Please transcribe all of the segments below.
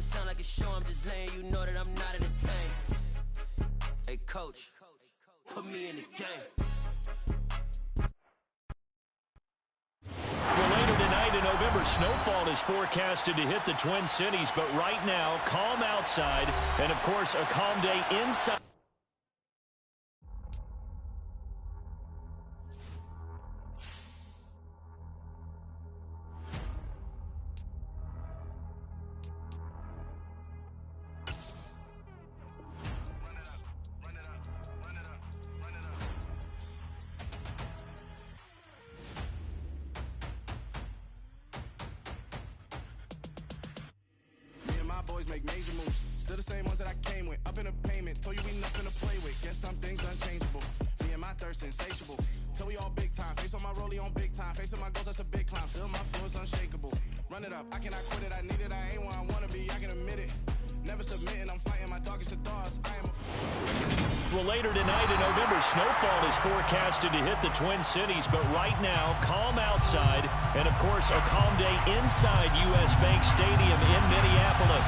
sound like a show, I'm just letting you know that I'm not entertained. Hey, coach, put me in the game. Well, later tonight in November, snowfall is forecasted to hit the Twin Cities, but right now, calm outside, and of course, a calm day inside. Boys make major moves. Still the same ones that I came with. Up in a payment. Told you we nothing to play with. Guess some things unchangeable. Me and my thirst insatiable. Till we all big time. Face on my rollie on big time. Facing my goals, that's a big climb. Still my flow is unshakable. Run it up. I cannot quit it. I need it. I ain't where I wanna be. I can admit it. Never submitting. I'm fighting my darkest of thoughts. I am a... Well, later tonight in November, snowfall is forecasted to hit the Twin Cities, but right now, calm outside, and of course, a calm day inside U.S. Bank Stadium in Minneapolis.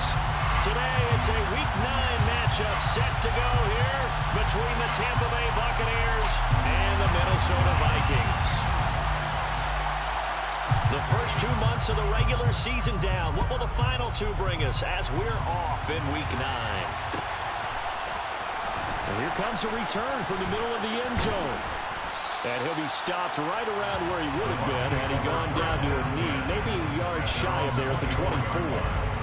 Today, it's a Week 9 matchup set to go here between the Tampa Bay Buccaneers and the Minnesota Vikings. The first 2 months of the regular season down. What will the final two bring us as we're off in Week 9? And here comes a return from the middle of the end zone. And he'll be stopped right around where he would have been had he gone down to a knee, maybe a yard shy of there at the 24.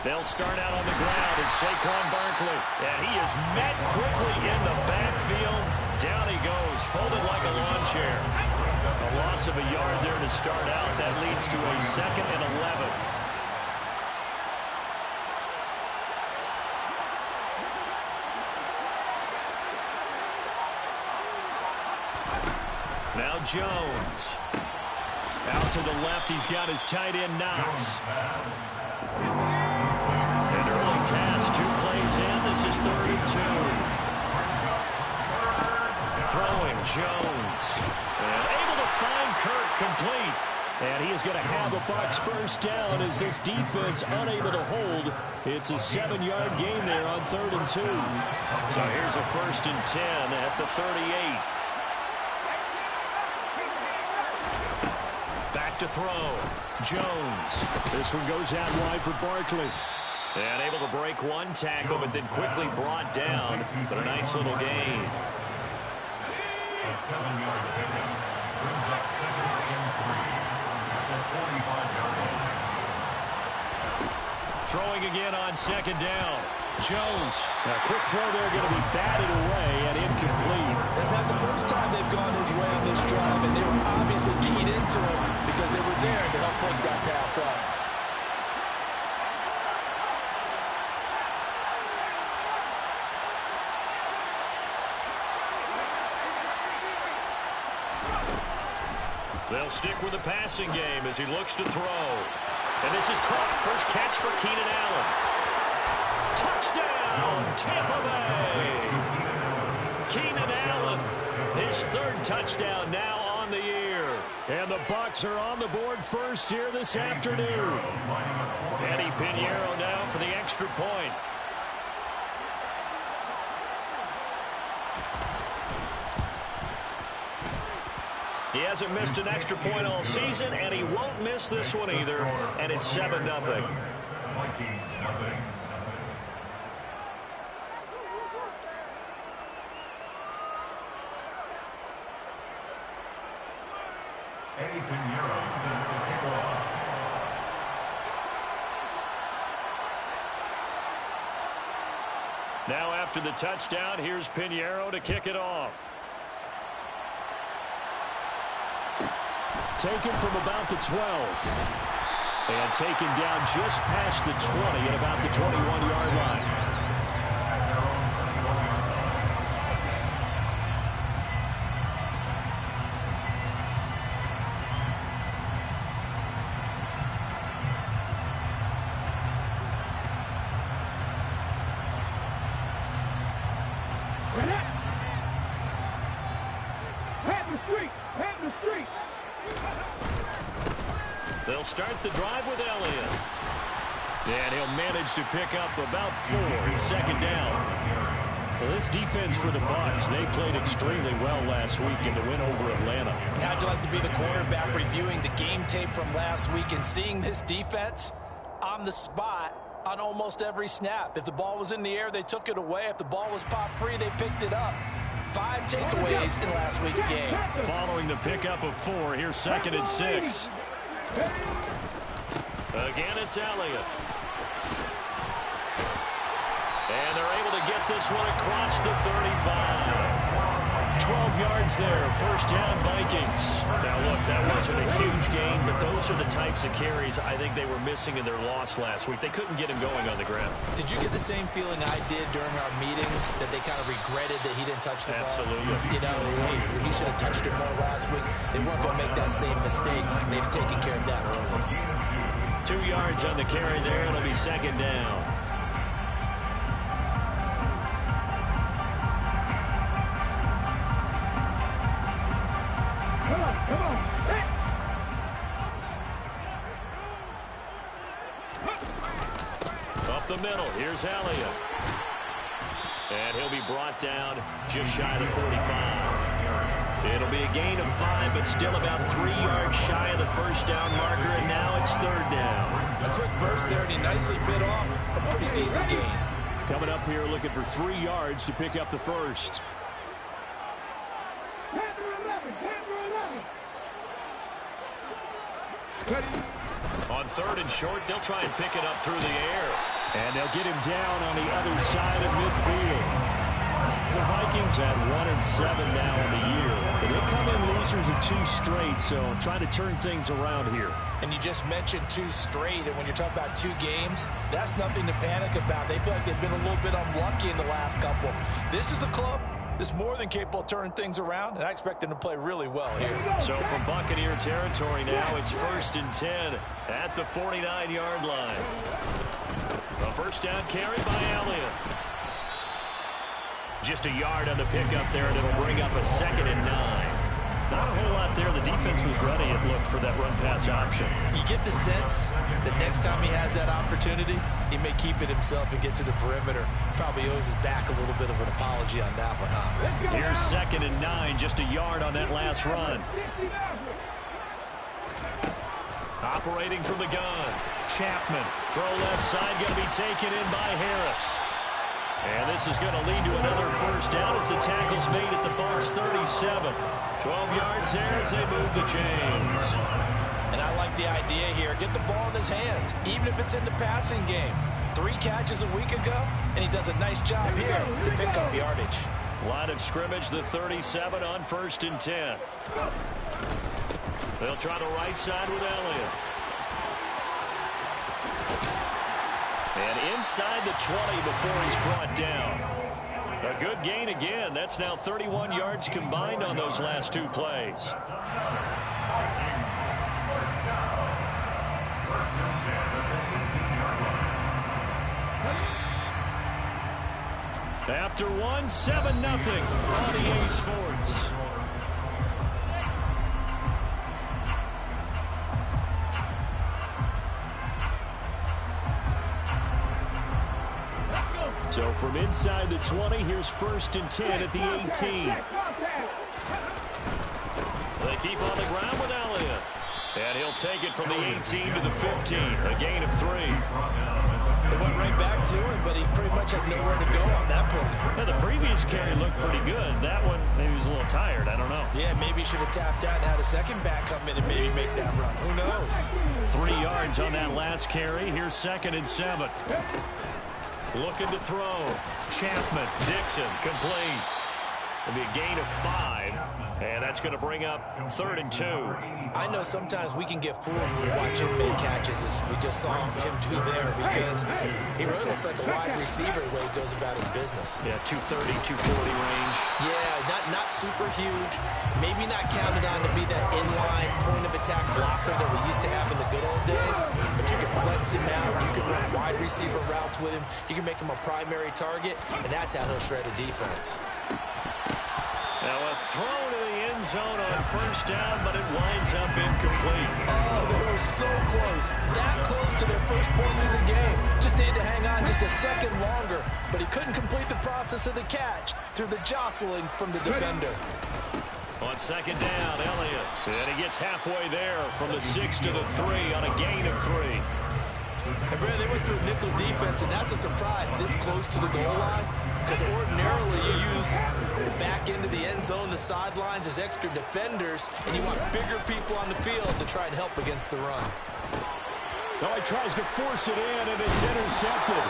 They'll start out on the ground, and Saquon Barkley. And he is met quickly in the backfield. Down he goes, folded like a lawn chair. A loss of a yard there to start out. That leads to a 2nd and 11. Now Jones. Out to the left, he's got his tight end Knox. Task, 2 plays in. This is 3rd and 2. Throwing Jones. And able to find Kirk complete. And he is going to have a Bucs first down as this defense unable to hold. It's a 7-yard gain there on 3rd and 2. So here's a 1st and 10 at the 38. Back to throw. Jones. This one goes out wide for Barkley. And able to break one tackle, but then quickly brought down. But a nice little gain. A 7-yard pickup brings up 2nd and 3 at the 45-yard line. Throwing again on 2nd down. Jones. A quick throw there going to be batted away and incomplete. That's not the first time they've gone his way on this drive, and they were obviously keyed into him because they were there to help break that pass up. They'll stick with the passing game as he looks to throw. And this is caught. First catch for Keenan Allen. Touchdown, Tampa Bay. Keenan Allen, his 3rd touchdown now on the year. And the Bucs are on the board first here this afternoon. Eddie Pinheiro now for the extra point. He hasn't missed an extra point all season, and he won't miss this one either. And it's 7-0. Vikings nothing. Eddie Pinheiro set to kick off. Now after the touchdown, here's Pinheiro to kick it off. Taken from about the 12. And taken down just past the 20 at about the 21-yard line. They'll start the drive with Elliott. And he'll manage to pick up about 4 in second down. Well, this defense for the Bucs, they played extremely well last week in the win over Atlanta. How'd you like to be the quarterback reviewing the game tape from last week and seeing this defense on the spot on almost every snap? If the ball was in the air, they took it away. If the ball was popped free, they picked it up. 5 takeaways in last week's game. Following the pickup of 4, here's 2nd and 6. Again, it's Elliott. And they're able to get this one across the 35. 12 yards there, first down Vikings. Now look, that wasn't a huge gain, but those are the types of carries I think they were missing in their loss last week. They couldn't get him going on the ground. Did you get the same feeling I did during our meetings, that they kind of regretted that he didn't touch the ball? Absolutely. You know, hey, he should have touched it more last week. They weren't going to make that same mistake, and they've taken care of that early. 2 yards on the carry there. It'll be second down. Up the middle, here's Elliott. And he'll be brought down just shy of the 45. It'll be a gain of 5, but still about 3 yards shy of the first down marker, and now it's third down. A quick burst there, and he nicely bit off a pretty decent gain. Coming up here looking for 3 yards to pick up the first. On 3rd and short, they'll try and pick it up through the air. And they'll get him down on the other side of midfield. The Vikings at 1-7 now in the year. But they come in losers of 2 straight, so trying to turn things around here. And you just mentioned 2 straight, and when you're talking about 2 games, that's nothing to panic about. They feel like they've been a little bit unlucky in the last couple. This is a club that's more than capable of turning things around, and I expect them to play really well here. So from Buccaneer territory now, it's 1st and 10 at the 49-yard line. A first down carry by Elliott. Just a yard on the pickup there, and it'll bring up a 2nd and 9. Not a whole lot there. The defense was ready, it looked, for that run-pass option. You get the sense that next time he has that opportunity, he may keep it himself and get to the perimeter. Probably owes his back a little bit of an apology on that one, huh? Here's 2nd and 9, just a yard on that last run. Operating from the gun. Chapman, throw left side, going to be taken in by Harris. And this is going to lead to another first down as the tackle's made at the Bucs 37. 12 yards there as they move the chains. And I like the idea here. Get the ball in his hands, even if it's in the passing game. 3 catches a week ago, and he does a nice job here to pick up yardage. Line of scrimmage, the 37 on 1st and 10. They'll try the right side with Elliott. And inside the 20 before he's brought down. A good gain again. That's now 31 yards combined on those last 2 plays. After 1, 7-0 on EA Sports. So from inside the 20, here's 1st and 10 at the 18. They keep on the ground with Elliott. And he'll take it from the 18 to the 15, a gain of 3. They went right back to him, but he pretty much had nowhere to go on that play. Yeah, the previous carry looked pretty good. That one, maybe he was a little tired. I don't know. Yeah, maybe he should have tapped out and had a second back come in and maybe make that run. Who knows? 3 yards on that last carry. Here's 2nd and 7. Looking to throw. Chapman, Dixon, complete. It'll be a gain of 5, and that's going to bring up 3rd and 2. I know sometimes we can get fooled when we watch him make catches, as we just saw him do there, because he really looks like a wide receiver the way he goes about his business. Yeah, 230, 240 range. Yeah, not super huge. Maybe not counted on to be that inline point-of-attack blocker that we used to have in the good old days, but you can flex him out. You can run wide receiver routes with him. You can make him a primary target, and that's how he'll shred a defense. Now a throw to the end zone on 1st down, but it winds up incomplete. Oh, there was so close, that close to their first points of the game. Just needed to hang on just a second longer, but he couldn't complete the process of the catch through the jostling from the defender. On second down, Elliott. And he gets halfway there from the 6 to the 3 on a gain of 3. And Brad, they went to a nickel defense, and that's a surprise this close to the goal line, because ordinarily you use the back end of the end zone, the sidelines as extra defenders, and you want bigger people on the field to try and help against the run. Oh, he tries to force it in, and it's intercepted.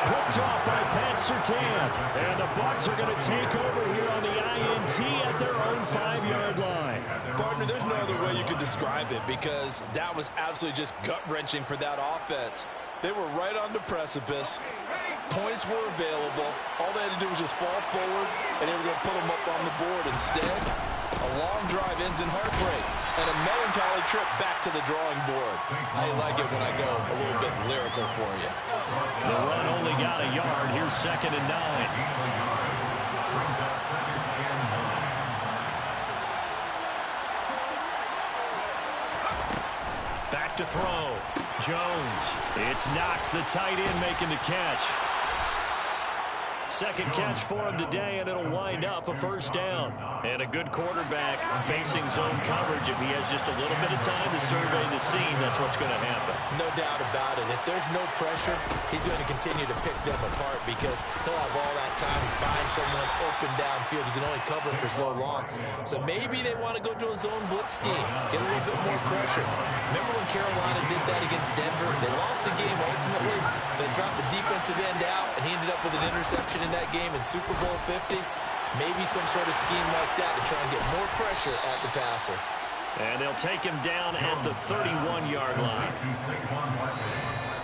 Picked off by Pat Surtain. And the Bucs are going to take over here on the INT at their own 5-yard line. Partner, there's no other way you could describe it, because that was absolutely just gut-wrenching for that offense. They were right on the precipice. Points were available. All they had to do was just fall forward, and they were going to put them up on the board. Instead, a long drive ends in heartbreak and a melancholy trip back to the drawing board. I like it when I go a little bit lyrical for you. The run only got a yard. Here's 2nd and 9. Brings up 2nd and 9. Back to throw. Jones. It's Knox, the tight end, making the catch. Second catch for him today, and it'll wind up a first down. And a good quarterback facing zone coverage. If he has just a little bit of time to survey the scene, that's what's going to happen. No doubt about it. If there's no pressure, he's going to continue to pick them apart, because he'll have all that time to find someone open downfield. You can only cover for so long. So maybe they want to go to a zone blitz scheme, get a little bit more pressure. Remember when Carolina did that against Denver? They lost the game ultimately. They dropped the defensive end out, and he ended up with an interception in that game in Super Bowl 50. Maybe some sort of scheme like that to try and get more pressure at the passer. And they'll take him down at the 31-yard line.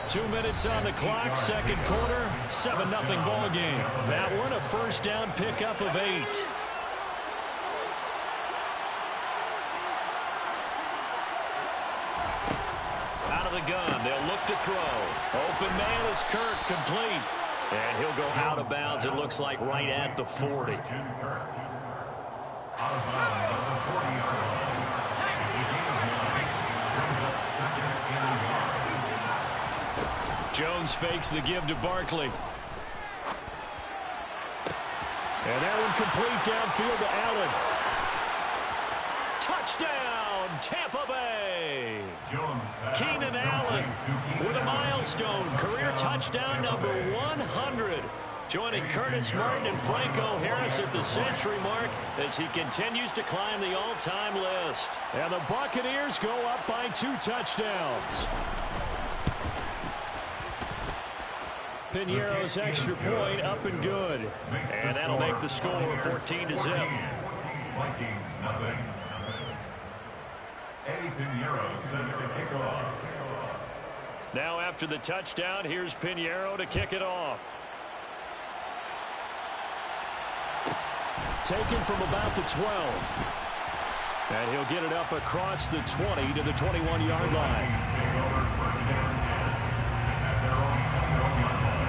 2 minutes on the clock, second quarter, 7-0 ball game. That one, a first down pickup of 8. Out of the gun, they'll look to throw. Open man is Kirk, complete. And he'll go out of bounds, it looks like, right at the 40. Out of bounds at the 40-yard line. It's a gain of 9. Brings up 2nd and 9. Jones fakes the give to Barkley. And that one complete downfield to Allen. Touchdown, Tampa Bay! Keenan Allen with a milestone career touchdown number 100. Joining Curtis Martin and Franco Harris at the century mark as he continues to climb the all-time list. And the Buccaneers go up by 2 touchdowns. Piñeiro's extra point up and good. And that'll make the score 14-0. Vikings, nothing. Eddie Piñeiro set to kick off. Now after the touchdown, here's Piñeiro to kick it off. Taken from about the 12. And he'll get it up across the 20 to the 21-yard line. Vikings take over first down 10 at their own 21-yard line.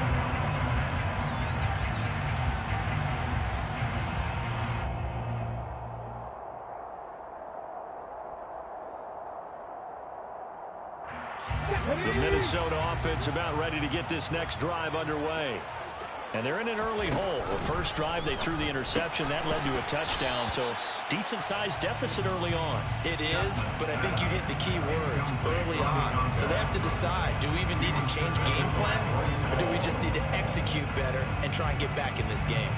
The Minnesota offense about ready to get this next drive underway. And they're in an early hole. The first drive, they threw the interception. That led to a touchdown, so decent-sized deficit early on. It is, but I think you hit the key words early on. So they have to decide, do we even need to change game plan, or do we just need to execute better and try and get back in this game?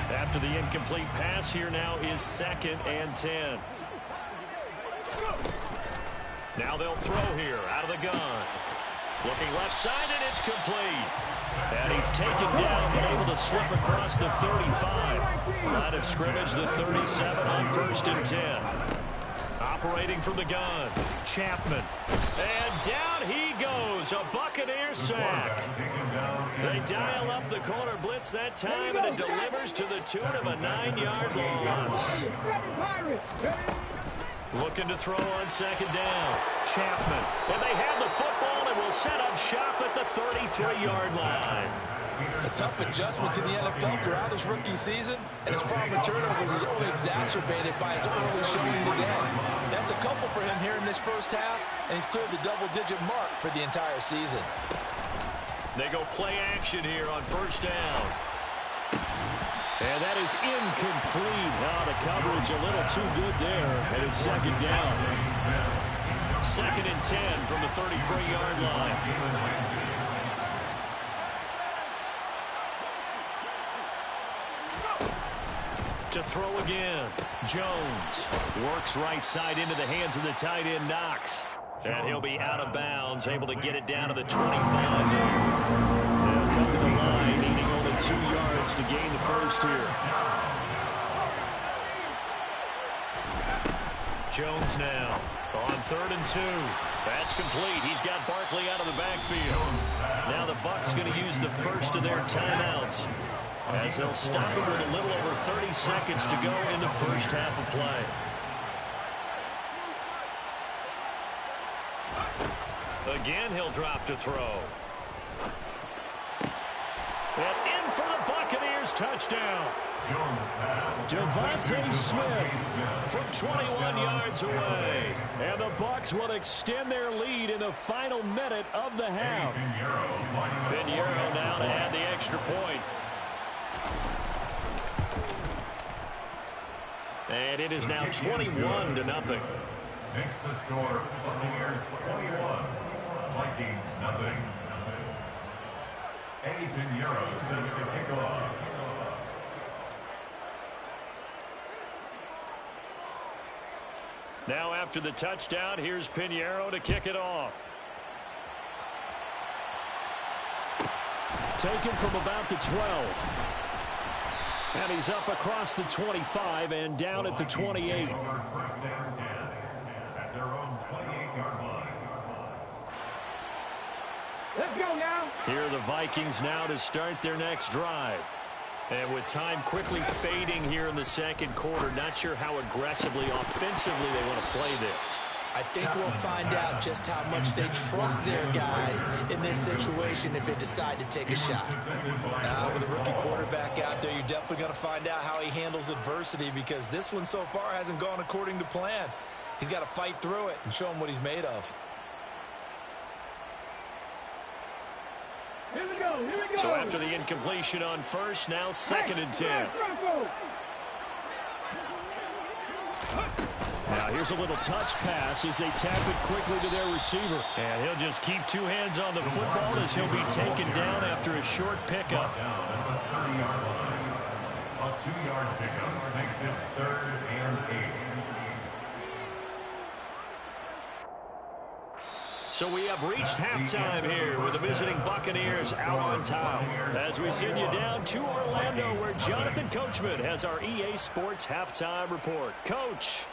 After the incomplete pass, here now is 2nd and 10. Now they'll throw here out of the gun. Looking left side, and it's complete. And he's taken down, but able to slip across the 35. Line of scrimmage, the 37 on 1st and 10. Operating from the gun, Chapman. And down he goes, a Buccaneer sack. They dial up the corner blitz that time, and it delivers to the tune of a 9-yard loss. Looking to throw on 2nd down, Chapman. And they have the football and will set up shop at the 33-yard line. A tough adjustment to the NFL throughout his rookie season, and his problem with turnovers is only exacerbated by his early showing today. That's a couple for him here in this first half, and he's cleared the double-digit mark for the entire season. They go play action here on first down. And that is incomplete. The coverage a little too good there, and it's second down. 2nd and 10 from the 33-yard line. To throw again. Jones works right side into the hands of the tight end, Knox. And he'll be out of bounds, able to get it down to the 25 there. They'll come to the line, needing only 2 yards to gain the first here. Jones now on 3rd and 2. That's complete. He's got Barkley out of the backfield. Now the Bucs going to use the first of their timeouts, as they'll stop it with a little over 30 seconds to go in the first half of play. Again, he'll drop to throw. And in for the Buccaneers, touchdown. Devontae Smith from 21 yards away. And the Bucs will extend their lead in the final minute of the half. Pinheiro now to add the extra point. And it is now 21-0. Makes the score Buccaneers 21, Vikings nothing. Eddie Pinheiro set to kick off. Now after the touchdown, here's Pinheiro to kick it off. Taken from about the 12. And he's up across the 25 and down at the 28. First down 10 at their own 28-yard line. Let's go now. Here are the Vikings now to start their next drive. And with time quickly fading here in the second quarter, not sure how aggressively, offensively they want to play this. I think we'll find out just how much they trust their guys in this situation if they decide to take a shot. Now, with a rookie quarterback out there, you're definitely going to find out how he handles adversity, because this one so far hasn't gone according to plan. He's got to fight through it and show him what he's made of. Here we go. Here we go. So after the incompletion on first, now 2nd and 10. Now here's a little touch pass as they tap it quickly to their receiver. And he'll just keep 2 hands on the football as he'll be taken down after a short pickup. A 2-yard pickup makes it 3rd and 8. So we have reached halftime here with the visiting Buccaneers out on top, as we send you down to Orlando, where Jonathan Coachman has our EA Sports halftime report. Coach.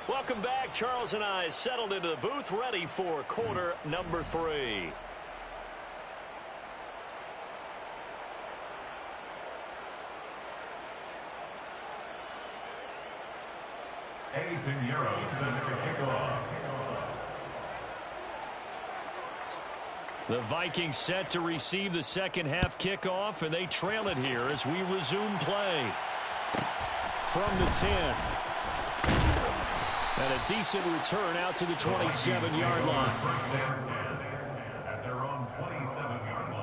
Welcome back. Charles and I settled into the booth, ready for quarter number 3. Eddie Pinheiro set to kick off. The Vikings set to receive the second half kickoff, and they trail it here as we resume play. From the 10. And a decent return out to the 27-yard line. First down 10 at their own 27-yard line.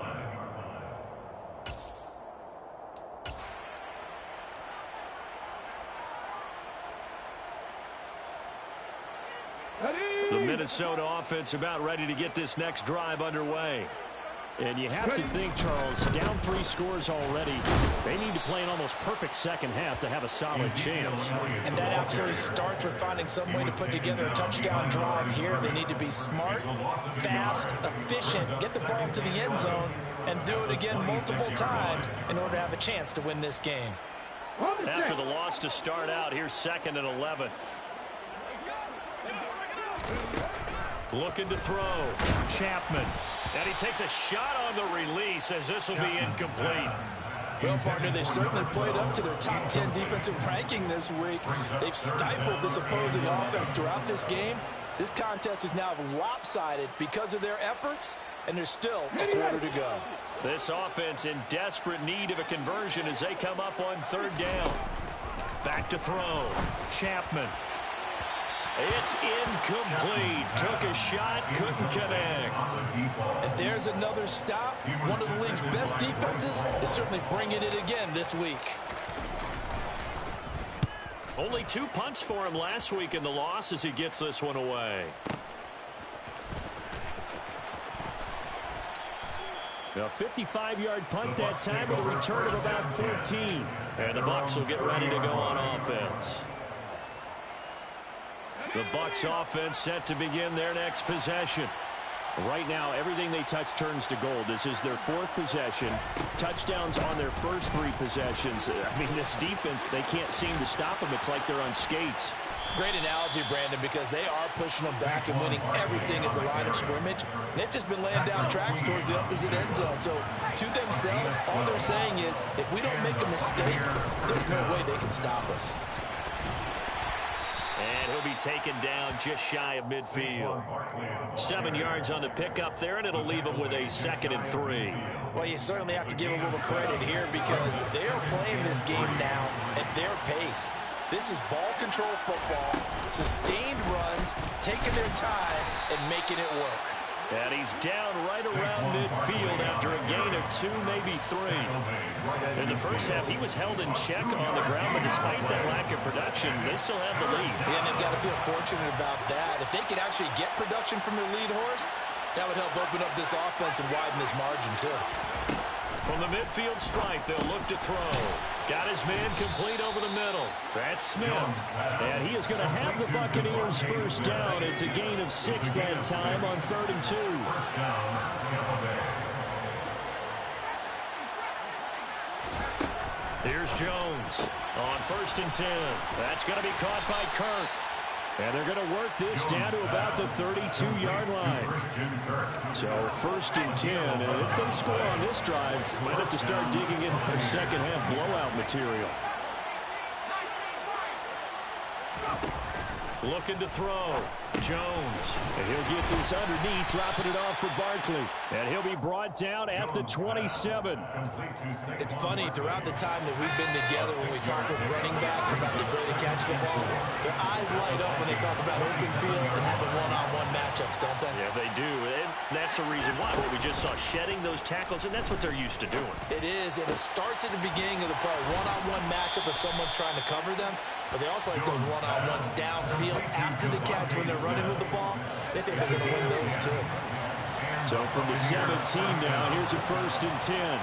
The Minnesota offense about ready to get this next drive underway. And you have to think, Charles, down 3 scores already. They need to play an almost perfect second half to have a solid chance. And that absolutely starts with finding some way to put together a touchdown drive here. They need to be smart, fast, efficient, get the ball to the end zone, and do it again multiple times in order to have a chance to win this game. After the loss to start out, here's 2nd and 11. Looking to throw. Chapman. And he takes a shot on the release, as this will be incomplete. Well, partner, they've certainly played up to their top 10 defensive ranking this week. They've stifled this opposing offense throughout this game. This contest is now lopsided because of their efforts, and there's still a quarter to go. This offense in desperate need of a conversion as they come up on third down. Back to throw. Chapman. It's incomplete. Took a shot, couldn't connect. And there's another stop. One of the league's best defenses is certainly bringing it again this week. Only 2 punts for him last week in the loss as he gets this one away. A 55-yard punt that time with a return of about 14. And the Bucs will get ready to go on offense. The Bucs offense set to begin their next possession. Right now, everything they touch turns to gold. This is their 4th possession. Touchdowns on their first 3 possessions. I mean, this defense, they can't seem to stop them. It's like they're on skates. Great analogy, Brandon, because they are pushing them back and winning everything at the line of scrimmage. And they've just been laying down tracks towards the opposite end zone. So, to themselves, all they're saying is, if we don't make a mistake, there's no way they can stop us. And he'll be taken down just shy of midfield. 7 yards on the pickup there, and it'll leave him with a 2nd and 3. Well, you certainly have to give a little credit here because they're playing this game now at their pace. This is ball control football, sustained runs, taking their time, and making it work. And he's down right around midfield after a gain of 2, maybe 3. In the first half, he was held in check on the ground, but despite that lack of production, they still have the lead. Yeah, and they've got to feel fortunate about that. If they could actually get production from their lead horse, that would help open up this offense and widen this margin, too. From the midfield stripe, they'll look to throw. Got his man complete over the middle. That's Smith. And he is going to have the Buccaneers first down. It's a gain of 6 that time on 3rd and 2. Here's Jones on 1st and 10. That's going to be caught by Kirk. And they're going to work this down to about the 32-yard line. So 1st and 10. And if they score on this drive, might have to start digging in for second-half blowout material. Looking to throw. Jones. And he'll get this underneath, dropping it off for Barkley. And he'll be brought down at the 27. It's funny, throughout the time that we've been together when we talk with running backs about the ability to catch the ball, their eyes light up when they talk about open field and having one-on-one matchups, don't they? Yeah, they do. And that's the reason why. What we just saw, shedding those tackles, and that's what they're used to doing. It is, and it starts at the beginning of the play. One-on-one matchup if someone's trying to cover them, but they also like those one-on-ones downfield after the catch when they're running with the ball. They think they're going to win those too. So from the 17 now, here's a 1st and 10.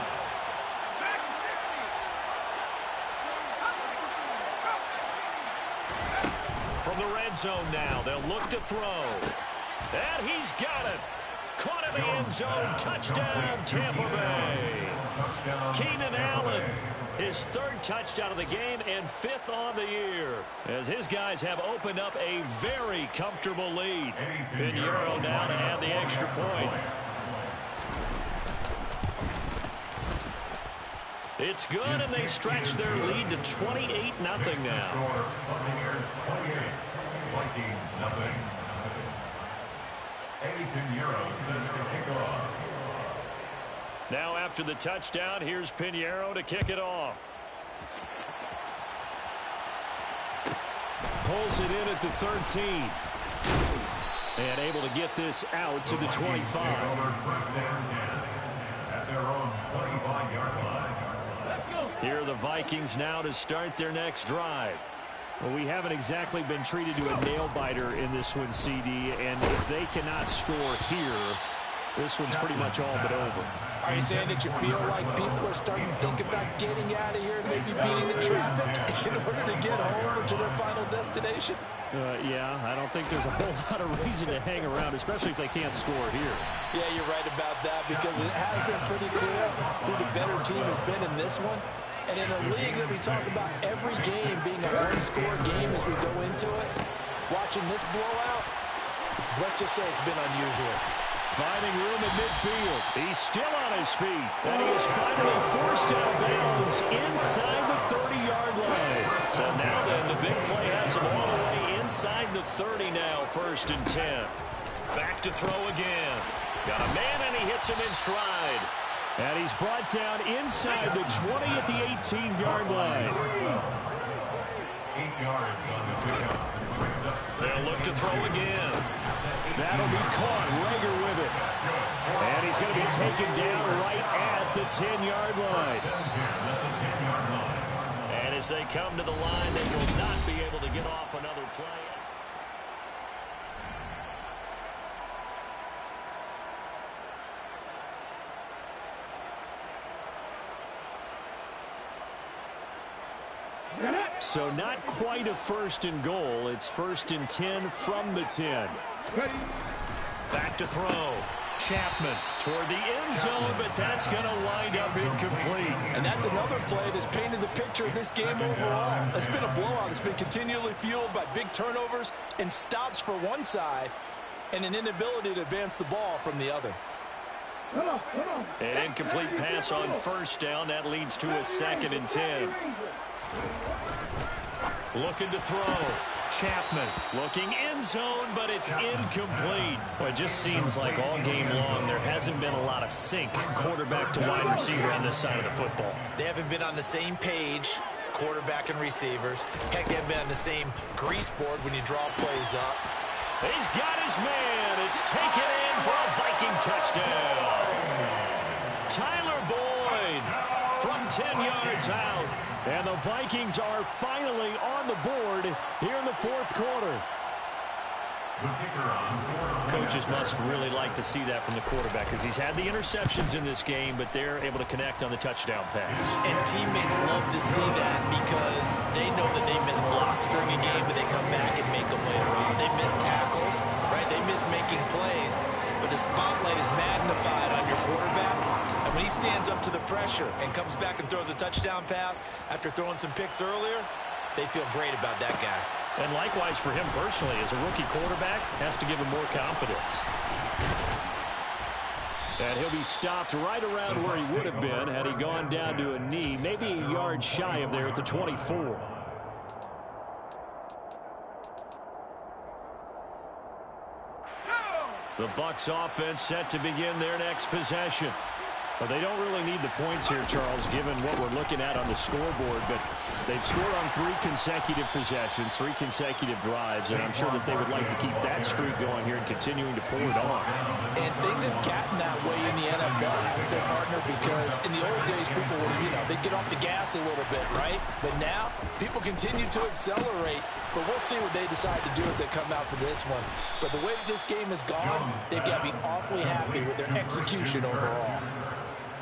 From the red zone now, they'll look to throw. And he's got it. Caught in the end zone. Touchdown, Tampa Bay. Keenan Allen, his 3rd touchdown of the game and 5th on the year, as his guys have opened up a very comfortable lead. Pinheiro now to add the extra point. It's good, and they stretch their lead to 28-0 now. Vikings nothing. Eddie Pinheiro set to kick off. Now after the touchdown, here's Pinheiro to kick it off. Pulls it in at the 13. And able to get this out to the 25. At their own 25-yard line. Here are the Vikings now to start their next drive. Well, we haven't exactly been treated to a nail-biter in this one, CD. And if they cannot score here, this one's pretty much all but over. Are you saying that you feel like people are starting to think about getting out of here and maybe beating the traffic in order to get home or to their final destination? Yeah, I don't think there's a whole lot of reason to hang around, especially if they can't score here. Yeah, you're right about that because it has been pretty clear who the better team has been in this one. And in a league that we talk about every game being a one-score game as we go into it, watching this blowout, let's just say it's been unusual. Finding room at midfield. He's still on his feet. And he is finally forced out of bounds inside the 30-yard line. So now then, the big play has him all the way inside the 30 now, 1st and 10. Back to throw again. Got a man, and he hits him in stride. And he's brought down inside the 20 at the 18-yard line. 8 yards on the pickup. They'll look to throw again. That'll be caught. Rager with it. And he's going to be taken down right at the 10-yard line. And as they come to the line, they will not be able to get off another play. So not quite a 1st and goal. It's 1st and 10 from the 10. Back to throw. Chapman toward the end zone, but that's going to wind up incomplete. And that's another play that's painted the picture of this game overall. It's been a blowout. It's been continually fueled by big turnovers and stops for one side and an inability to advance the ball from the other. An incomplete pass on 1st down. That leads to a 2nd and 10. Looking to throw. Chapman looking end zone, but it's incomplete. Well, it just seems like all game long there hasn't been a lot of sync quarterback to wide receiver on this side of the football. They haven't been on the same page, quarterback and receivers. Heck, they haven't been on the same grease board when you draw plays up. He's got his man. It's taken in for a Viking touchdown. Tyler Boyd from 10 yards out. And the Vikings are finally on the board here in the 4th quarter. Coaches must really like to see that from the quarterback because he's had the interceptions in this game, but they're able to connect on the touchdown pass. And teammates love to see that because they know that they miss blocks during a game, but they come back and make them later on. They miss tackles, right? They miss making plays, but the spotlight is magnified on your quarterback. And when he stands up to the pressure and comes back and throws a touchdown pass after throwing some picks earlier, they feel great about that guy. And likewise for him personally, as a rookie quarterback, has to give him more confidence. And he'll be stopped right around where he would have been had he gone down to a knee, maybe a yard shy of there at the 24. The Bucs offense set to begin their next possession. Well, they don't really need the points here, Charles, given what we're looking at on the scoreboard. But they've scored on 3 consecutive possessions, 3 consecutive drives, and I'm sure that they would like to keep that streak going here and continuing to pull it on. And things have gotten that way in the NFL with their partner because in the old days, people would, they'd get off the gas a little bit, right? But now, people continue to accelerate. But we'll see what they decide to do as they come out for this one. But the way that this game has gone, they've got to be awfully happy with their execution overall.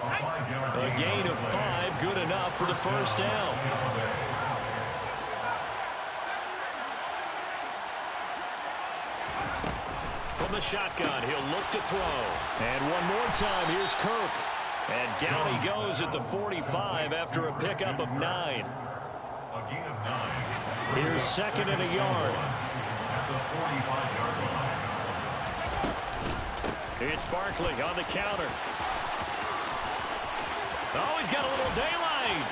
A gain of 5, good enough for the 1st down. From the shotgun, he'll look to throw. And one more time, here's Kirk. And down he goes at the 45 after a pickup of 9. A gain of 9. Here's 2nd and a yard. At the 45-yard line. It's Barkley on the counter. Oh, he's got a little daylight.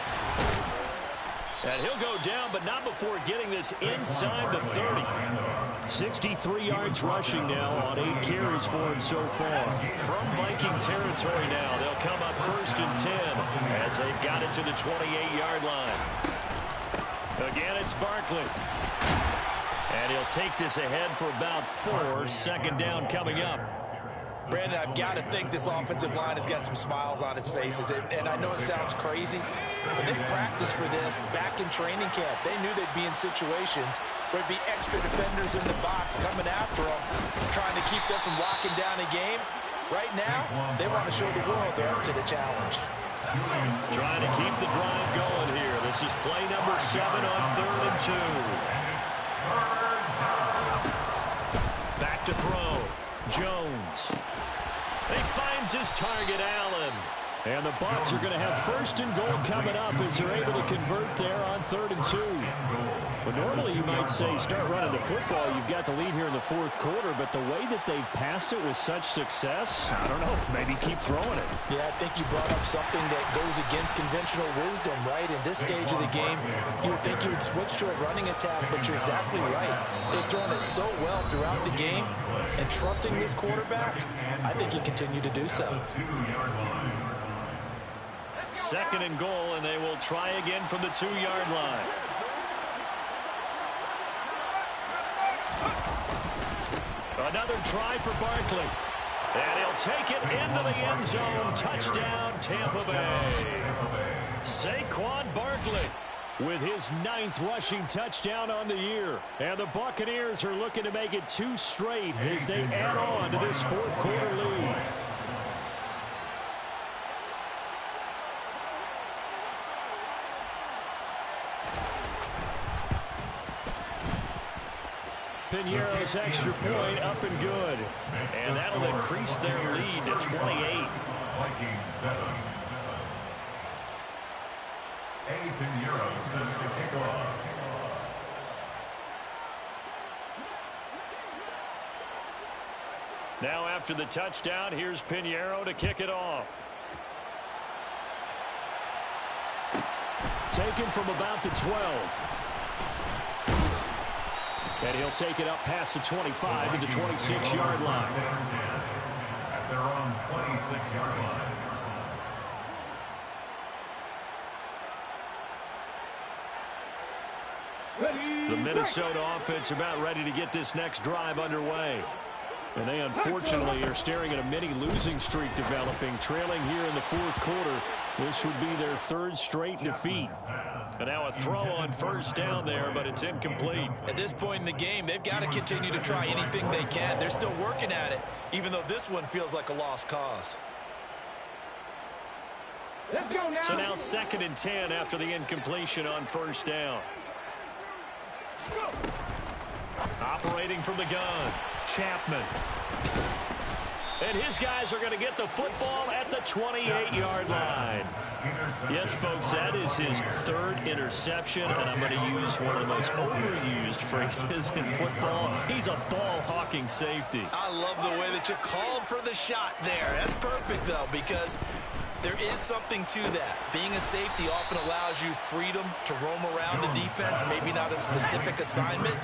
And he'll go down, but not before getting this inside the 30. 63 yards rushing now on 8 carries for him so far. From Viking territory now, they'll come up 1st and 10 as they've got it to the 28-yard line. Again, it's Barkley. And he'll take this ahead for about 4. 2nd down coming up. Brandon, I've got to think this offensive line has got some smiles on its faces. And I know it sounds crazy, but they practiced for this back in training camp. They knew they'd be in situations where there'd be extra defenders in the box coming after them, trying to keep them from locking down a game. Right now, they want to show the world they're up to the challenge. Trying to keep the drive going here. This is play number 7 on 3rd and 2. Back to throw. Jones. He finds his target, Allen. And the Bucs are going to have 1st and goal coming up as they're able to convert there on 3rd and 2. But normally you might say start running the football. You've got the lead here in the 4th quarter, but the way that they've passed it with such success, I don't know, maybe keep throwing it. Yeah, I think you brought up something that goes against conventional wisdom, right? In this stage of the game, you would think you would switch to a running attack, but you're exactly right. They've thrown it so well throughout the game, and trusting this quarterback, I think you continue to do so. 2nd and goal, and they will try again from the 2-yard line. Another try for Barkley. And he'll take it into the end zone. Touchdown, Tampa Bay. Saquon Barkley with his 9th rushing touchdown on the year. And the Buccaneers are looking to make it 2 straight as they add on to this 4th quarter lead. Piñeiro's extra point up and good. And that'll increase their lead to 28. Vikings 7. Piñeiro set to kick off. Now after the touchdown, here's Piñeiro to kick it off. Taken from about the 12. And he'll take it up past the 25 to the 26-yard line. At their own 26-yard line. The Minnesota offense about ready to get this next drive underway. And they unfortunately are staring at a mini losing streak developing, trailing here in the 4th quarter. This would be their 3rd straight defeat. And now a throw on 1st down there, but it's incomplete. At this point in the game, they've got to continue to try anything they can. They're still working at it, even though this one feels like a lost cause. Let's go now. So now 2nd and 10 after the incompletion on 1st down. Operating from the gun, Chapman. And his guys are going to get the football at the 28-yard line. Yes, folks, that is his 3rd interception, and I'm going to use one of the most overused phrases in football. He's a ball-hawking safety. I love the way that you called for the shot there. That's perfect, though, because there is something to that. Being a safety often allows you freedom to roam around the defense, maybe not a specific assignment.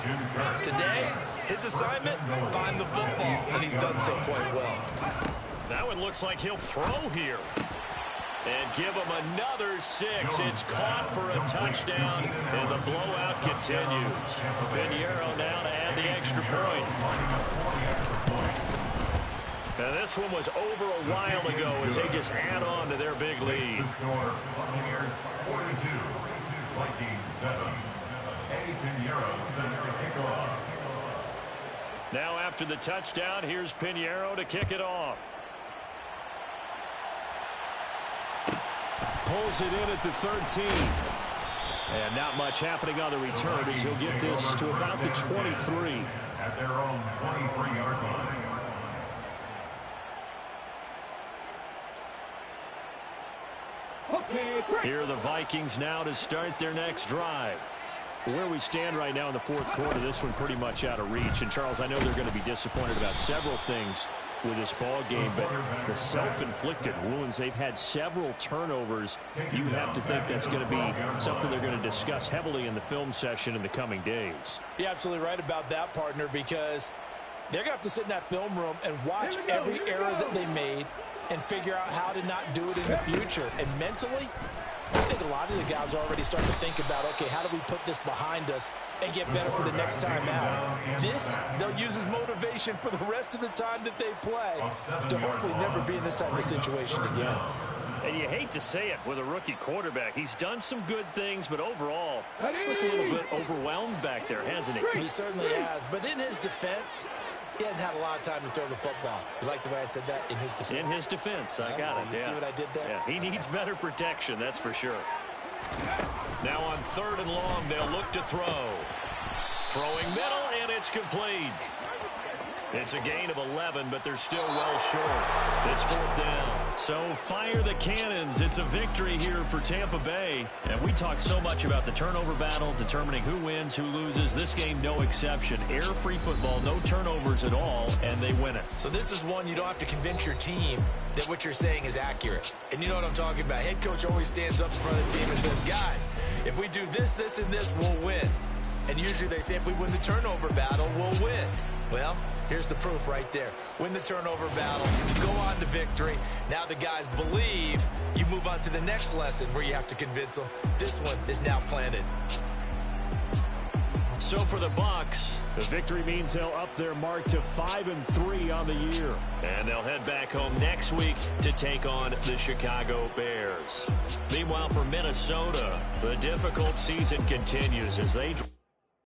Today, his assignment, find the football, and he's done so quite well. That one looks like he'll throw here. And give him another 6. It's caught for a touchdown, and the blowout continues. Piñeiro now to add the extra point. And this one was over a while ago as they just add on to their big lead. Buccaneers 42, Vikings 7. Piñeiro set to kick off. Now after the touchdown, here's Piñeiro to kick it off. Pulls it in at the 13. And not much happening on the return as he'll get this to about the 23. At their own 23-yard line. Here are the Vikings now to start their next drive. Where we stand right now in the 4th quarter, this one pretty much out of reach. And, Charles, I know they're going to be disappointed about several things with this ball game, but the self-inflicted wounds, they've had several turnovers. You would have to think that's going to be something they're going to discuss heavily in the film session in the coming days. You're absolutely right about that, partner, because they're going to have to sit in that film room and watch every error that they made and figure out how to not do it in the future. And mentally, I think a lot of the guys are already starting to think about, okay, how do we put this behind us and get better for the next time out? This, they'll use as motivation for the rest of the time that they play to hopefully never be in this type of situation again. And you hate to say it with a rookie quarterback. He's done some good things, but overall, looked a little bit overwhelmed back there, hasn't he? He certainly has. But in his defense, he hasn't had a lot of time to throw the football. You like the way I said that? In his defense. In his defense. I got it. You see what I did there? Yeah, he needs better protection, that's for sure. Now on 3rd and long, they'll look to throw. Throwing middle, and it's complete. It's a gain of 11, but they're still well short. It's 4th down. So fire the cannons. It's a victory here for Tampa Bay. And we talk so much about the turnover battle, determining who wins, who loses. This game, no exception. Air-free football, no turnovers at all, and they win it. So this is one you don't have to convince your team that what you're saying is accurate. And you know what I'm talking about. Head coach always stands up in front of the team and says, guys, if we do this, this, and this, we'll win. And usually they say if we win the turnover battle, we'll win. Well, here's the proof right there. Win the turnover battle, go on to victory. Now the guys believe. You move on to the next lesson where you have to convince them. This one is now planted. So for the Bucs, the victory means they'll up their mark to 5-3 on the year. And they'll head back home next week to take on the Chicago Bears. Meanwhile, for Minnesota, the difficult season continues as they